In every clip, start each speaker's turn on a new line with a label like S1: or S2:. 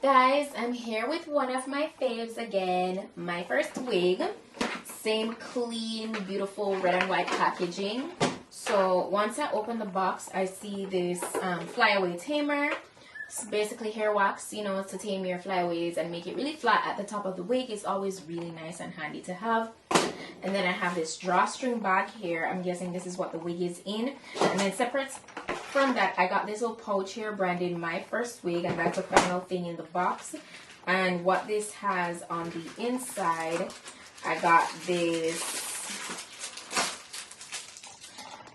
S1: Guys, I'm here with one of my faves again, Myfirstwig. Same clean, beautiful red and white packaging. So once I open the box, I see this flyaway tamer. It's basically hair wax, you know, to tame your flyaways and make it really flat at the top of the wig. It's always really nice and handy to have. And then I have this drawstring bag here. I'm guessing this is what the wig is in. And then separate from that, I got this little pouch here branded Myfirstwig, and that's the final thing in the box. And what this has on the inside, I got this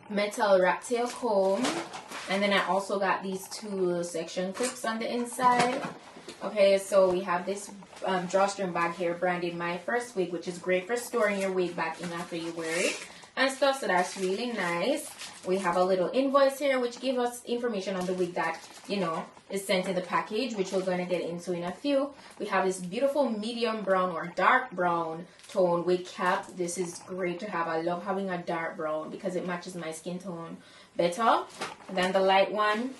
S1: metal rat tail comb, and then I also got these two section clips on the inside. Okay, so we have this drawstring bag here branded Myfirstwig, which is great for storing your wig back in after you wear it and stuff, so that's really nice. We have a little invoice here which gives us information on the wig that, you know, is sent in the package, which we're going to get into in a few. We have this beautiful medium brown or dark brown tone wig cap. This is great to have. I love having a dark brown because it matches my skin tone better than the light one.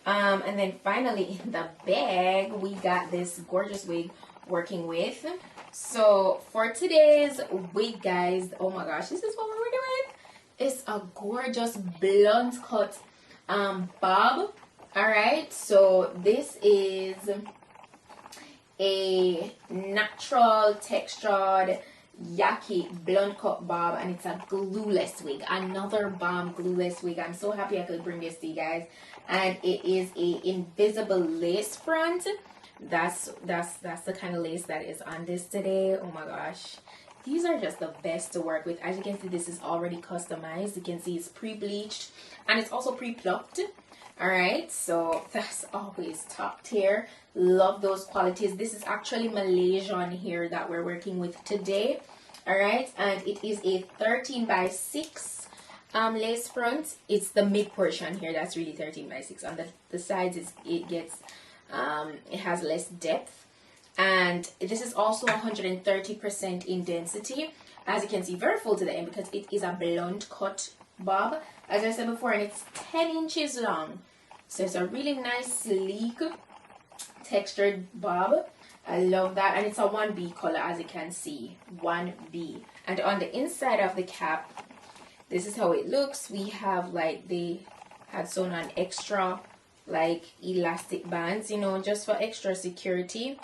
S1: And then finally in the bag, we got this gorgeous wig working with. So for today's wig, guys, oh my gosh, this is what we're doing. It's a gorgeous blunt cut bob. All right, so this is a natural textured Yaki blunt cut bob, and it's a glueless wig, another bomb glueless wig. I'm so happy I could bring this to you guys. And it is a invisible lace front. That's the kind of lace that is on this today. Oh my gosh, these are just the best to work with. As you can see, this is already customized. You can see it's pre-bleached and it's also pre-plucked. All right, so that's always top tier. Love those qualities. This is actually Malaysian here that we're working with today. All right, and it is a 13 by 6 lace front. It's the mid portion here that's really 13 by 6. On the sides it has less depth, and this is also 130% in density. As you can see, very full to the end because it is a blunt cut bob, as I said before, and it's 10 inches long. So it's a really nice, sleek, textured bob. I love that, and it's a 1B color, as you can see, 1B. And on the inside of the cap, this is how it looks. We have, like, they had sewn on extra, like, elastic bands, you know, just for extra security,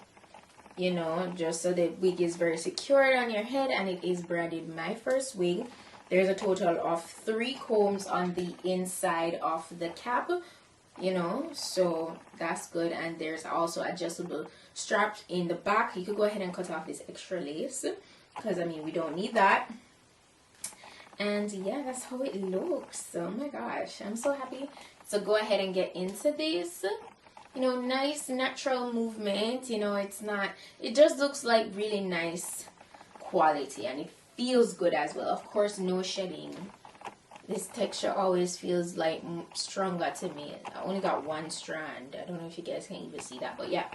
S1: you know, just so the wig is very secured on your head. And it is branded Myfirstwig. There's a total of 3 combs on the inside of the cap, you know, so that's good. And there's also adjustable straps in the back. You could go ahead and cut off this extra lace because, I mean, we don't need that. And yeah, that's how it looks. Oh my gosh, I'm so happy. So go ahead and get into this. You know, nice natural movement. You know, it's not, it just looks like really nice quality, and it feels good as well. Of course, no shedding. This texture always feels like stronger to me. I only got 1 strand. I don't know if you guys can even see that, but yeah.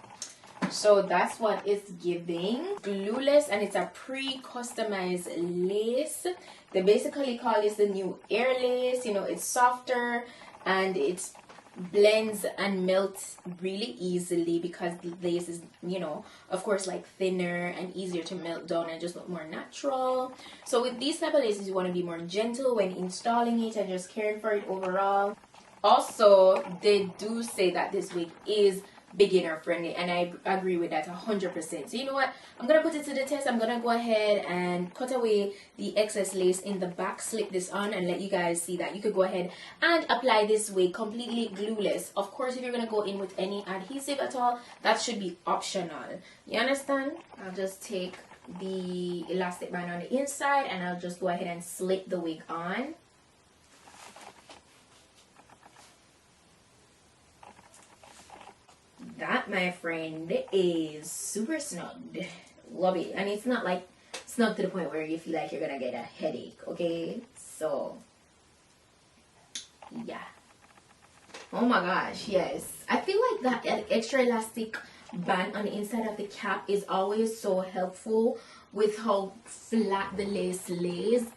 S1: So that's what it's giving. Glueless, and it's a pre-customized lace. They basically call this the new air lace. You know, it's softer and it blends and melts really easily because the lace is, you know, of course, like thinner and easier to melt down and just look more natural. So with these type of laces, you want to be more gentle when installing it and just caring for it overall. Also, they do say that this wig is beginner friendly, and I agree with that 100%. So you know what, I'm gonna put it to the test. I'm gonna go ahead and cut away the excess lace in the back, slip this on, and let you guys see that you could go ahead and apply this wig completely glueless. Of course, if you're gonna go in with any adhesive at all, that should be optional. You understand? I'll just take the elastic band on the inside and I'll just go ahead and slip the wig on. That, my friend, is super snug. Love it. And it's not like snug to the point where you feel like you're gonna get a headache, okay? So yeah, oh my gosh, yes, I feel like that extra elastic band on the inside of the cap is always so helpful with how flat the lace lays.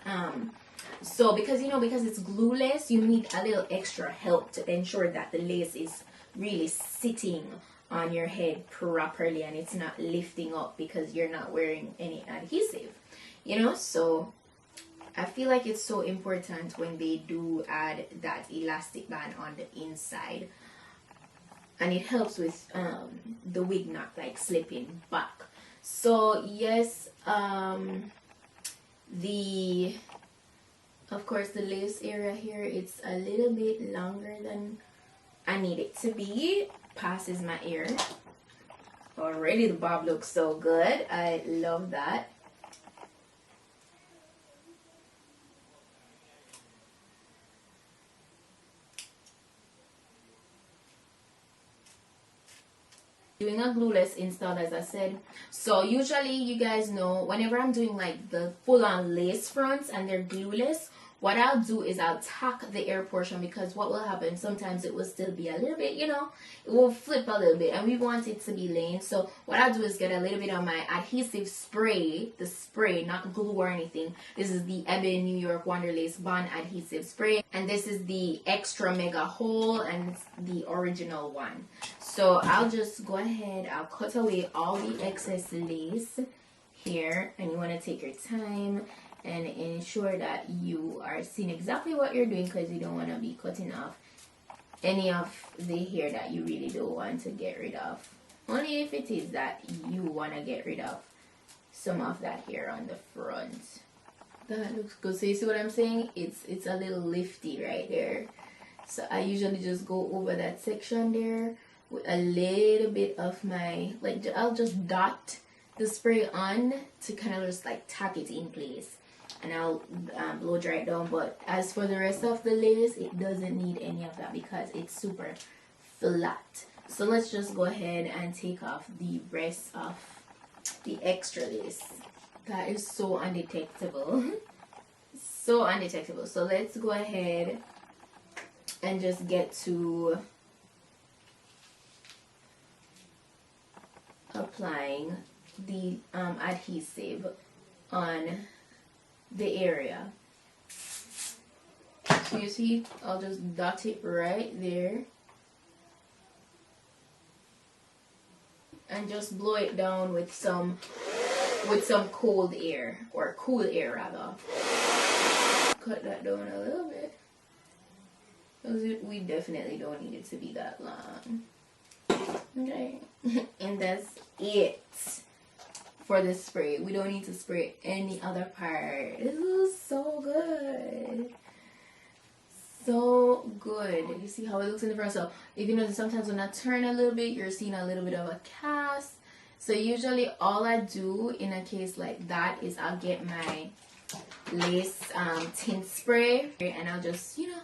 S1: So because, you know, because it's glueless, you need a little extra help to ensure that the lace is really sitting on your head properly, and it's not lifting up because you're not wearing any adhesive, you know. So I feel like it's so important when they do add that elastic band on the inside, and it helps with the wig not like slipping back. So yes, of course the lace area here, it's a little bit longer than I need it to be, passes my ear. Already the bob looks so good. I love that. Doing a glueless install, as I said. So usually, you guys know, whenever I'm doing like the full-on lace fronts and they're glueless, what I'll do is I'll tack the air portion, because what will happen, sometimes it will still be a little bit, you know, it will flip a little bit, and we want it to be laying. So what I'll do is get a little bit of my adhesive spray, the spray, not glue or anything. This is the Ebony New York Wonderlace Bond adhesive spray, and this is the extra mega hole, and it's the original one. So I'll just go ahead, I'll cut away all the excess lace here, and you want to take your time and ensure that you are seeing exactly what you're doing, because you don't want to be cutting off any of the hair that you really don't want to get rid of. Only if it is that you want to get rid of some of that hair on the front. That looks good. So you see what I'm saying? It's a little lifty right there. So I usually just go over that section there with a little bit of my, like, I'll just dot the spray on to kind of just like tack it in place, and I'll blow dry it down. But as for the rest of the lace, it doesn't need any of that because it's super flat. So let's just go ahead and take off the rest of the extra lace. That is so undetectable. So undetectable. So let's go ahead and just get to applying the adhesive on the area. So you see, I'll just dot it right there and just blow it down with some cold air, or cool air rather. Cut that down a little bit, because we definitely don't need it to be that long. Okay. And that's it for the spray. We don't need to spray any other part. This is so good. So good. You see how it looks in the front? So if you notice, sometimes when I turn a little bit, you're seeing a little bit of a cast. So usually all I do in a case like that is I'll get my lace tint spray, and I'll just, you know,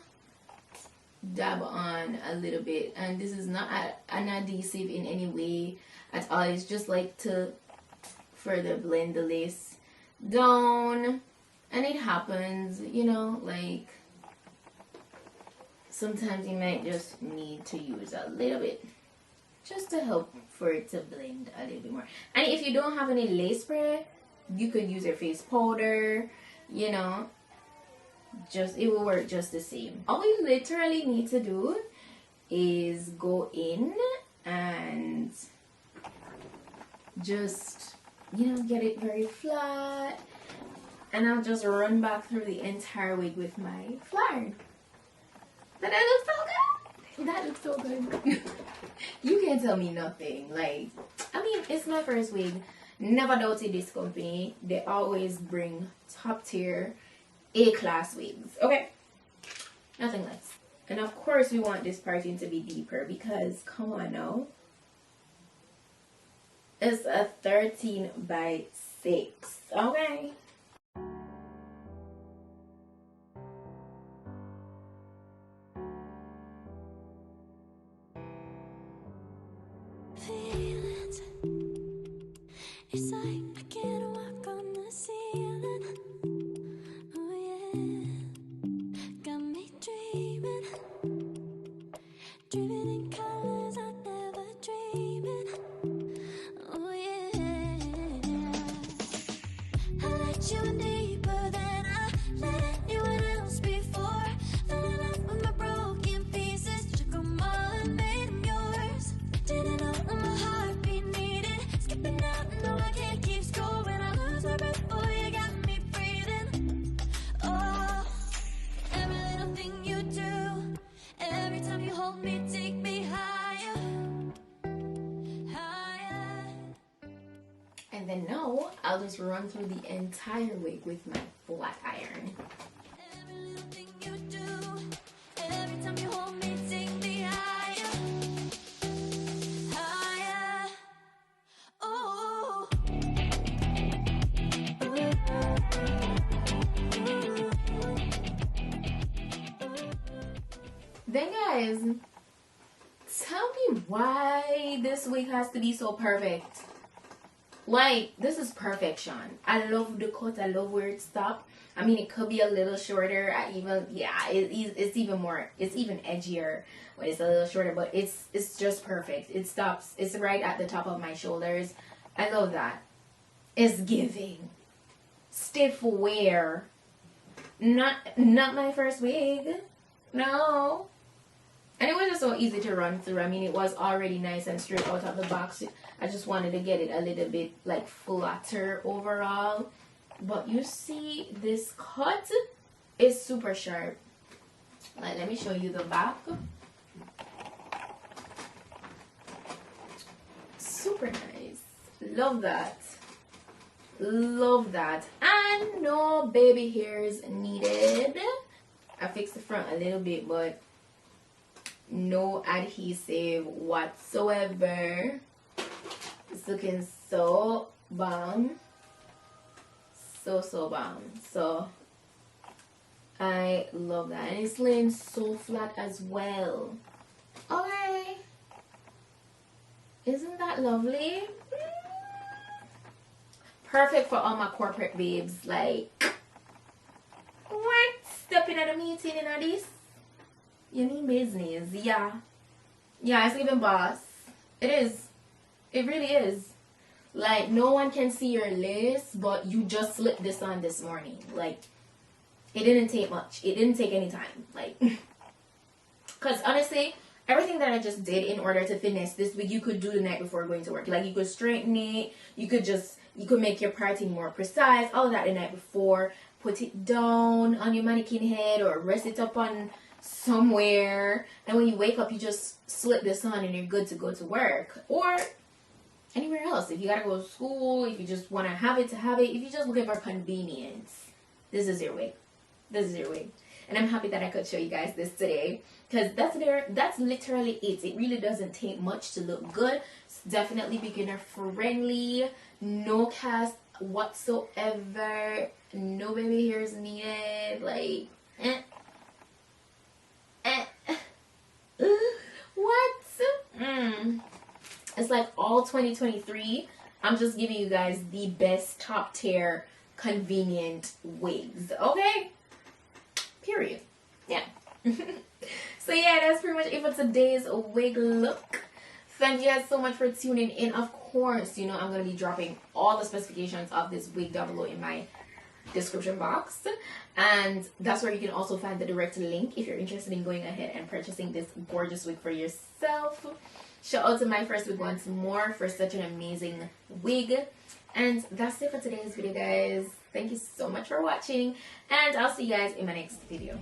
S1: dab on a little bit. And this is not an adhesive in any way at all. It's just like to further blend the lace down. And it happens, you know, like sometimes you might just need to use a little bit just to help for it to blend a little bit more. And if you don't have any lace spray, you could use your face powder, you know, just it will work just the same. All we literally need to do is go in and just, you know, get it very flat, and I'll just run back through the entire wig with my flare. That looks so good. That looks so good. You can't tell me nothing. Like, I mean, it's my first wig. Never doubted this company. They always bring top tier A-class wigs. Okay, nothing less. And of course we want this parting to be deeper, because come on now, it's a 13 by 6. Okay.
S2: Feelings, it's like I can't walk on the ceiling. Oh yeah, got me dreaming, driven in colors I never dreamed. Oh yeah, I let you in deeper than I let anyone else before. Fell in love with my broken pieces, took them all and made them yours. Didn't know
S1: then now I'll just run through the entire wig with my flat iron.
S2: Every little thing you do, every time you hold me, take me higher, higher. Oh.
S1: Then guys, tell me why this wig has to be so perfect. Like, this is perfection. I love the cut. I love where it stopped. I mean, it could be a little shorter. It's even more. It's even edgier when it's a little shorter. But it's just perfect. It stops. It's right at the top of my shoulders. I love that. It's giving. Stiff wear. Not my first wig. No. And it was just so easy to run through. I mean, it was already nice and straight out of the box. I just wanted to get it a little bit like flatter overall. But you see, this cut is super sharp. Like, let me show you the back. Super nice. Love that. Love that. And no baby hairs needed. I fixed the front a little bit, but no adhesive whatsoever. It's looking so bomb. So bomb. So I love that. And it's laying so flat as well. Okay. Isn't that lovely? Perfect for all my corporate babes. Like, what? Stepping at a meeting in this? You mean business? Yeah. Yeah, it's even boss. It is. It really is. Like, no one can see your lace, but you just slipped this on this morning. Like, it didn't take much. It didn't take any time. Like, because honestly, everything that I just did in order to finesse this wig, you could do the night before going to work. Like, you could straighten it. You could make your parting more precise. All of that the night before. Put it down on your mannequin head or rest it up on somewhere. And when you wake up, you just slip this on and you're good to go to work. Or anywhere else. If you gotta go to school, if you just want to have it, if you're just looking for convenience, this is your wig. This is your wig. And I'm happy that I could show you guys this today, because that's literally it. It really doesn't take much to look good. It's definitely beginner friendly. No cast whatsoever. No baby hairs needed. Like, what? It's like all 2023. I'm just giving you guys the best top tier convenient wigs. Okay? Period. Yeah. So yeah, that's pretty much it for today's wig look. Thank you guys so much for tuning in. Of course, you know I'm going to be dropping all the specifications of this wig down below in my description box, and that's where you can also find the direct link if you're interested in going ahead and purchasing this gorgeous wig for yourself. Shout out to Myfirstwig once more for such an amazing wig. And that's it for today's video, guys. Thank you so much for watching, and I'll see you guys in my next video.